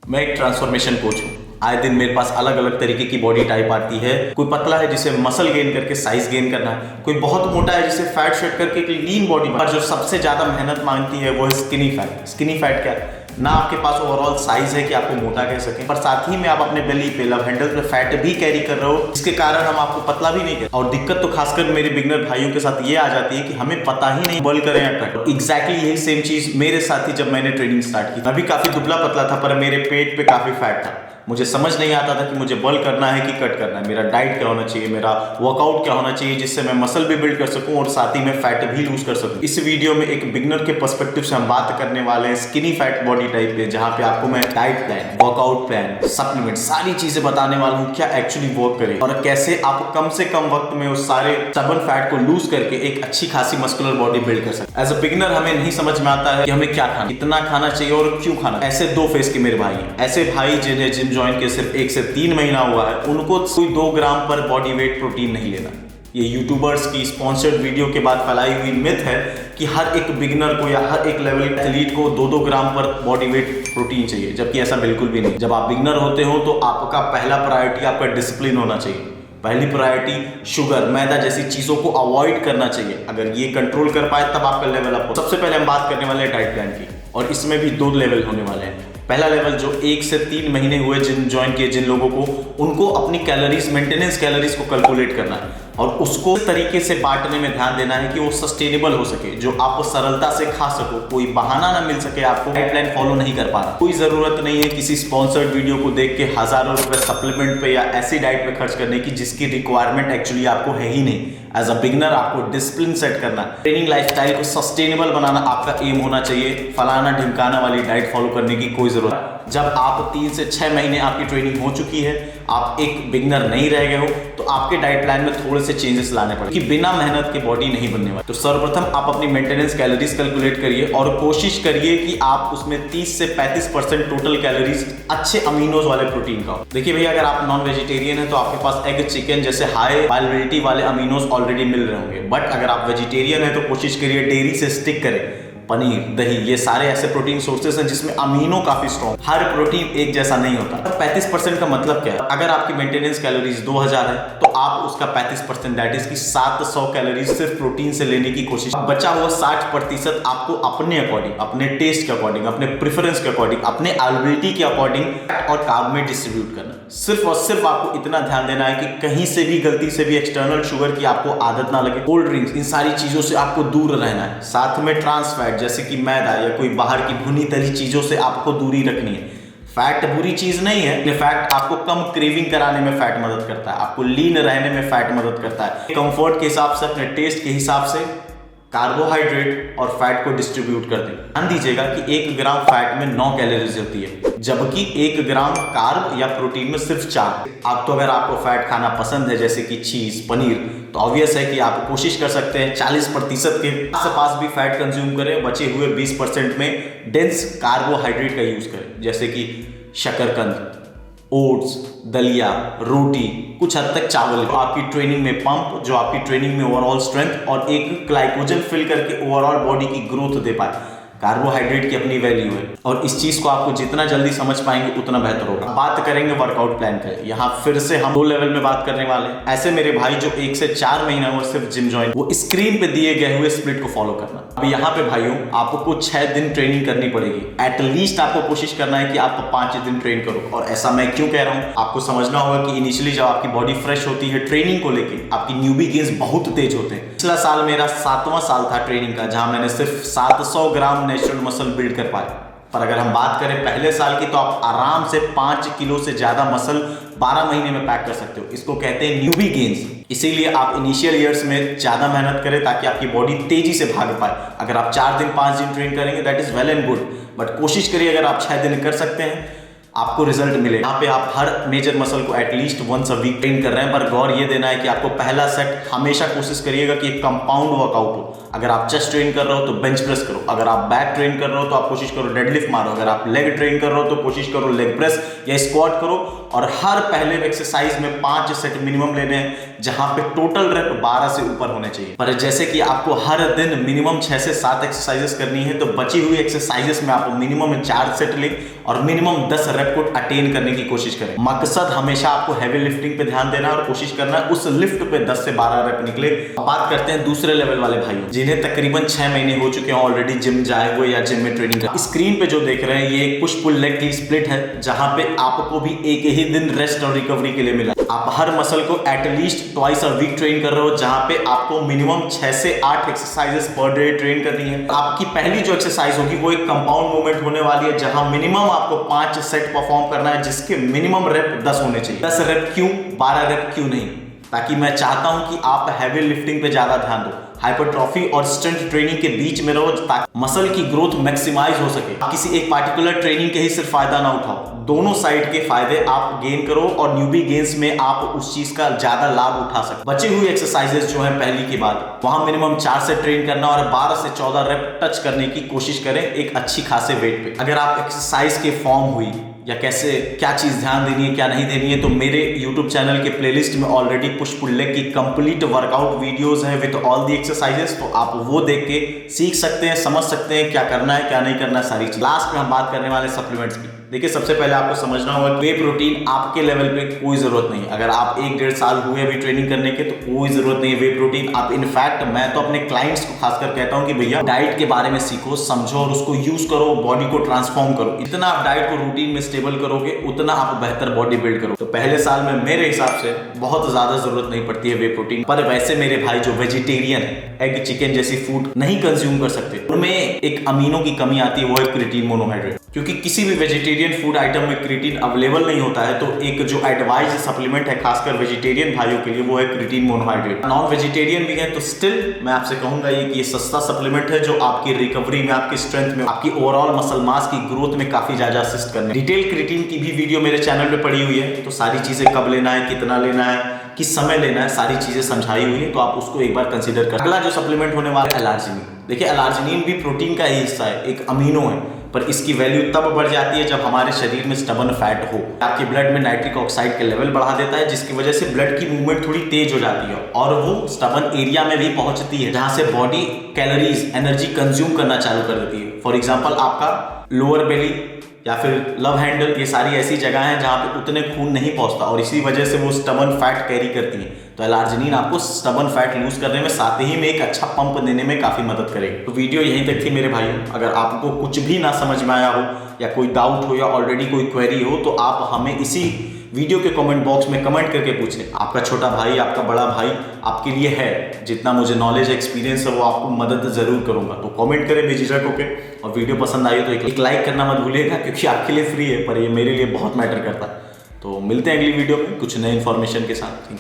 मैं एक transformation coach हूँ। आए दिन मेरे पास अलग अलग तरीके की बॉडी टाइप आती है। कोई पतला है जिसे मसल गेन करके साइज गेन करना है, कोई बहुत मोटा है जिसे फैट शेड करके एक लीन बॉडी, पर जो सबसे ज्यादा मेहनत मांगती है वो है स्किनी फैट। स्किनी फैट क्या है? ना आपके पास ओवरऑल साइज है कि आपको मोटा कह सकें, पर साथ ही में आप अपने बेली पे, लव हैंडल पे फैट भी कैरी कर रहे हो, जिसके कारण हम आपको पतला भी नहीं कहते। और दिक्कत तो खासकर मेरे बिगनर भाइयों के साथ ये आ जाती है कि हमें पता ही नहीं बर्न करें या कट। एग्जैक्टली यही सेम चीज मेरे साथ ही जब मैंने ट्रेनिंग स्टार्ट की। मैं भी काफी दुबला पतला था, पर मेरे पेट पे काफी फैट था। मुझे समझ नहीं आता था कि मुझे बर्न करना है कि कट करना है। मेरा डाइट क्या होना चाहिए, मेरा वर्कआउट क्या होना चाहिए, जिससे मैं मसल भी बिल्ड कर सकूं और साथ ही में फैट भी लूज कर सकूं। इस वीडियो में एक बिगनर के पर्सपेक्टिव से हम बात करने वाले हैं स्किनी फैट बॉडी टाइप पे, जहां पे आपको मैं diet plan, workout plan, supplement, सारी चीजें बताने वाला हूं, क्या एक्चुअली वर्क करे और कैसे आप कम से कम वक्त में उस सारे स्टबर्न फैट को लूज करके एक अच्छी खासी मस्कुलर बॉडी बिल्ड कर सकते। एज अ बिगनर हमें नहीं समझ में आता है कि हमें क्या खाना, कितना खाना चाहिए और क्यों खाना। ऐसे दो फेस के मेरे भाई हैं। ऐसे भाई जिन्हें जिम ज्वाइन के सिर्फ 1 से 3 महीना हुआ है, उनको कोई 2 ग्राम पर बॉडी वेट प्रोटीन नहीं लेना। ये यूट्यूबर्स की स्पॉन्सर्ड वीडियो के बाद फैलाई हुई मिथ है कि हर एक बिगिनर को या हर एक लेवल एथलीट को 2-2 ग्राम पर बॉडी वेट प्रोटीन चाहिए, जबकि ऐसा बिल्कुल भी नहीं। जब आप बिगिनर होते हो तो आपका पहला प्रायोरिटी आपका डिसिप्लिन होना चाहिए। पहली प्रायोरिटी शुगर, मैदा जैसी चीजों को अवॉइड करना चाहिए। अगर ये कंट्रोल कर पाए तब आपका लेवल अप हो। सबसे पहले हम बात करने वाले हैं डाइट प्लान की, और इसमें भी 2 लेवल होने वाले हैं। पहला लेवल जो 1 से 3 महीने हुए जिम ज्वाइन किए जिन लोगों को, उनको अपनी कैलोरीज, मेंटेनेंस कैलोरीज को कैलकुलेट करना है और उसको इस तरीके से बांटने में ध्यान देना है कि वो सस्टेनेबल हो सके, जो आप सरलता से खा सको, कोई बहाना ना मिल सके आपको डाइट प्लान फॉलो नहीं कर पा रहा। कोई जरूरत नहीं है किसी स्पॉन्सर्ड वीडियो को देख के हजारों रुपए सप्लीमेंट पे या ऐसी डाइट पे खर्च करने की जिसकी रिक्वायरमेंट एक्चुअली आपको है ही नहीं। एज अ बिगनर आपको डिसिप्लिन सेट करना, ट्रेनिंग लाइफस्टाइल को सस्टेनेबल बनाना आपका एम होना चाहिए। फलाना ढिमकाना वाली डाइट फॉलो करने की कोई जरूरत। जब आप 3 से 6 महीने आपकी ट्रेनिंग हो चुकी है, आप एक बिगनर नहीं रह गए हो, तो आपके डाइट प्लान में थोड़े से चेंजेस लाने पड़ेंगे कि बिना मेहनत के बॉडी नहीं बनने वाली। तो सर्वप्रथम आप अपनी मेंटेनेंस कैलोरीज कैलकुलेट करिए और कोशिश करिए कि आप उसमें 30 से 35% टोटल कैलोरीज अच्छे अमीनोज वाले प्रोटीन का हो। देखिए भैया, अगर आप नॉन वेजिटेरियन है तो आपके पास एग, चिकन जैसे हाई वाइलिडिटी वाले अमीनोज ऑलरेडी मिल रहे होंगे। बट अगर आप वेजिटेरियन है तो कोशिश करिए डेयरी से स्टिक करें। पनीर, दही, ये सारे ऐसे प्रोटीन सोर्सेस हैं जिसमें अमीनो काफी स्ट्रॉन्ग। हर प्रोटीन एक जैसा नहीं होता। 35% का मतलब क्या है? अगर आपकी मेंटेनेंस कैलोरीज 2000 है तो आप उसका 35% दैट इज की 700 कैलोरीज सिर्फ प्रोटीन से लेने की कोशिश। बचा हुआ 60% आपको अपने अकॉर्डिंग, अपने टेस्ट के अकॉर्डिंग, अपने प्रेफरेंस के अकॉर्डिंग, अपने अवेलेबिलिटी के अकॉर्डिंग और कार्ब में डिस्ट्रीब्यूट करना। सिर्फ और सिर्फ आपको इतना ध्यान देना है कि कहीं से भी गलती से भी एक्सटर्नल शुगर की आपको आदत ना लगे। कोल्ड ड्रिंक्स, इन सारी चीजों से आपको दूर रहना है। साथ में ट्रांस फैट जैसे कि मैदा या कोई बाहर की भुनी तली चीजों से आपको दूरी रखनी है। फैट बुरी चीज नहीं है। फैट आपको कम क्रेविंग कराने में फैट मदद करता है, आपको लीन रहने में फैट मदद करता है। कंफर्ट के हिसाब से, अपने टेस्ट के हिसाब से कार्बोहाइड्रेट और फैट को डिस्ट्रीब्यूट कर दें। ध्यान दीजिएगा कि 1 ग्राम फैट में 9 कैलोरीज होती है, जबकि 1 ग्राम कार्ब या प्रोटीन में सिर्फ 4। अब तो अगर आपको फैट खाना पसंद है जैसे कि चीज, पनीर, तो ऑब्वियस है कि आप कोशिश कर सकते हैं 40% के आसपास भी फैट कंज्यूम करें, बचे हुए 20% में डेंस कार्बोहाइड्रेट का यूज करें, जैसे कि शकरकंद, ओट्स, दलिया, रोटी, कुछ हद तक चावल। आपकी ट्रेनिंग में पंप, जो आपकी ट्रेनिंग में ओवरऑल स्ट्रेंथ और एक ग्लाइकोजन फिल करके ओवरऑल बॉडी की ग्रोथ दे पाए। कार्बोहाइड्रेट की अपनी वैल्यू है और इस चीज को आपको जितना जल्दी समझ पाएंगे उतना बेहतर होगा। बात करेंगे वर्कआउट प्लान का। यहाँ फिर से हम 2 लेवल में बात करने वाले हैं। ऐसे मेरे भाई जो 1 से 4 महीना हुआ सिर्फ जिम ज्वाइन, वो स्क्रीन पे दिए गए हुए स्प्लिट को फॉलो करना। अब यहाँ पे भाइयों आपको 6 दिन ट्रेनिंग करनी पड़ेगी। एटलीस्ट आपको कोशिश करना है कि आप 5 दिन ट्रेन करो। और ऐसा मैं क्यों कह रहा हूँ, आपको समझना होगा कि इनिशियली जब आपकी बॉडी फ्रेश होती है ट्रेनिंग को लेकर, आपकी न्यूबी गेन्स बहुत तेज होते हैं। पिछला साल मेरा 7वां साल था ट्रेनिंग का, जहां मैंने सिर्फ 700 ग्राम नेचुरल मसल बिल्ड कर पाए। पर अगर हम बात करें पहले साल की, तो आप आराम से 5 किलो से ज्यादा मसल 12 महीने में पैक कर सकते हो। इसको कहते हैं न्यूबी गेन्स। इसीलिए आप इनिशियल ईयर्स में ज्यादा मेहनत करें ताकि आपकी बॉडी तेजी से भाग पाए। अगर आप 4 दिन 5 दिन ट्रेन करेंगे that is well and good, but कोशिश करिए अगर आप 6 दिन कर सकते हैं आपको रिजल्ट मिले। यहाँ पे आप हर मेजर मसल को at least once a week train कर रहे हैं, पर गौर ये देना है कि आपको पहला सेट हमेशा कोशिश करिएगा कि एक कंपाउंड वर्कआउट हो। अगर आप चेस्ट ट्रेन कर रहे हो तो बेंच प्रेस करो, अगर आप बैक ट्रेन कर रहे हो तो आप कोशिश करो डेडलिफ्ट मारो, अगर आप लेग ट्रेन कर रहे हो तो कोशिश करो लेग प्रेस या स्क्वाट करो। और हर पहले एक्सरसाइज में 5 सेट मिनिमम लेने हैं, जहां पे टोटल रेप 12 से ऊपर होने चाहिए। पर जैसे कि आपको हर दिन मिनिमम 6 से 7 एक्सरसाइजेस करनी है, तो बची हुई एक्सरसाइजेस में आप मिनिमम 4 सेट लें और मिनिमम 10 रेप को अटेन करने की कोशिश करें। मकसद हमेशा आपको हैवी लिफ्टिंग पे ध्यान देना और कोशिश करना है उस लिफ्ट पे 10 से 12 रेप निकले। बात करते हैं दूसरे लेवल वाले भाइयों जिन्हें तकरीबन 6 महीने हो चुके हैं ऑलरेडी जिम जाए हुए या जिम में ट्रेनिंग कर। स्क्रीन पे जो देख रहे हैं ये एक पुश पुल लेग की स्प्लिट है जहां पे आपको भी एक ही दिन रेस्ट और रिकवरी के लिए मिला। आप हर मसल को at least twice a week train कर रहे हो जहां पे आपको मिनिमम 6 से 8 एक्सरसाइजेस पर डे ट्रेन करनी है। आपकी पहली जो एक्सरसाइज होगी वो एक कंपाउंड मूवमेंट होने वाली है जहां मिनिमम आपको 5 सेट परफॉर्म करना है जिसके मिनिमम रेप 10 होने चाहिए। 10 रेप क्यों, 12 रेप क्यों नहीं? ताकि मैं चाहता हूं कि आप हैवी लिफ्टिंग पे ज्यादा ध्यान दो, हाइपरट्रॉफी और स्ट्रेंथ ट्रेनिंग के बीच में रहो ताकि मसल की ग्रोथ मैक्सिमाइज हो सके। आप किसी एक पार्टिकुलर ट्रेनिंग के ही सिर्फ फायदा ना उठाओ, दोनों साइड के फायदे आप गेन करो और न्यूबी गेन्स में आप उस चीज का ज्यादा लाभ उठा सको। बची हुई एक्सरसाइजेस जो है पहली के बाद वहां मिनिमम 4 से ट्रेन करना और 12 से 14 रेप टच करने की कोशिश करें एक अच्छी खासे वेट पे। अगर आप एक्सरसाइज के फॉर्म हुई या कैसे क्या चीज ध्यान देनी है क्या नहीं देनी है तो मेरे YouTube चैनल के प्लेलिस्ट में ऑलरेडी पुश पुल लेग की कंप्लीट वर्कआउट वीडियोस हैं विद ऑल दी एक्सरसाइजेस, तो आप वो देख के सीख सकते हैं, समझ सकते हैं क्या करना है क्या नहीं करना है सारी चीज। लास्ट में हम बात करने वाले सप्लीमेंट्स की। देखिए सबसे पहले आपको समझना होगा वे प्रोटीन आपके लेवल पे कोई जरूरत नहीं है। अगर आप 1-1.5 साल हुए अभी ट्रेनिंग करने के तो कोई जरूरत नहीं है वे प्रोटीन। आप इनफैक्ट मैं तो अपने क्लाइंट्स को खासकर कहता हूं कि भैया डाइट के बारे में सीखो, समझो और उसको यूज करो, बॉडी को ट्रांसफॉर्म करो। इतना आप डाइट को रूटीन में स्टेबल करोगे उतना आप बेहतर बॉडी बिल्ड करो। तो पहले साल में मेरे हिसाब से बहुत ज्यादा जरूरत नहीं पड़ती है वे प्रोटीन। पर वैसे मेरे भाई जो वेजिटेरियन है, एग चिकन जैसी फूड नहीं कंज्यूम कर सकते, उनमें एक अमीनो की कमी आती है, वो है क्रिएटिन मोनोहाइड्रेट। क्योंकि किसी भी वेजिटेरियन फूड आइटम में क्रिएटिन अवेलेबल नहीं होता है तो एक जो एडवाइज सप्लीमेंट है खासकर वेजिटेरियन भाइयों के लिए वो है क्रिएटिन मोनोहाइड्रेट। नॉन वेजिटेरियन भी है तो स्टिल मैं आपसे कहूंगा ये सस्ता सप्लीमेंट है जो आपकी रिकवरी में, आपकी स्ट्रेंथ में, आपकी ओवरऑल मसल मास की ग्रोथ में काफी ज्यादा असिस्ट करने। डिटेल क्रिएटिन की भी वीडियो मेरे चैनल पे पड़ी हुई है तो सारी चीजें कब लेना है, कितना लेना है, किस समय लेना है, सारी चीजें समझाई हुई है तो आप उसको एक बार कंसीडर कर। अगला जो सप्लीमेंट होने वाला है एलार्जिनिन। देखिए एलार्जिनिन भी प्रोटीन का ही हिस्सा है, एक अमीनो है, पर इसकी वैल्यू तब बढ़ जाती है जब हमारे शरीर में स्टबन फैट हो। आपके ब्लड में नाइट्रिक ऑक्साइड के लेवल बढ़ा देता है जिसकी वजह से ब्लड की मूवमेंट थोड़ी तेज हो जाती है और वो स्टबन एरिया में भी पहुंचती है जहां से बॉडी कैलोरीज एनर्जी कंज्यूम करना चालू कर देती है। फॉर एग्जाम्पल आपका लोअर बेली या फिर लव हैंडल, ये सारी ऐसी जगह हैं जहां पे उतने खून नहीं पहुंचता और इसी वजह से वो स्टबन फैट कैरी करती है। तो एलार्जिनिन आपको स्टबन फैट लूज करने में साथ ही में एक अच्छा पंप देने में काफी मदद करेगी। तो वीडियो यहीं तक थी मेरे भाइयों। अगर आपको कुछ भी ना समझ में आया हो या कोई डाउट हो या ऑलरेडी कोई क्वेरी हो तो आप हमें इसी वीडियो के कमेंट बॉक्स में कमेंट करके पूछें। आपका छोटा भाई, आपका बड़ा भाई आपके लिए है, जितना मुझे नॉलेज एक्सपीरियंस है वो आपको मदद जरूर करूंगा। तो कमेंट करें बेझिझक होके और वीडियो पसंद आई तो एक लाइक करना मत भूलिएगा क्योंकि आपके लिए फ्री है पर ये मेरे लिए बहुत मैटर करता है। तो मिलते हैं अगली वीडियो में कुछ नए इन्फॉर्मेशन के साथ।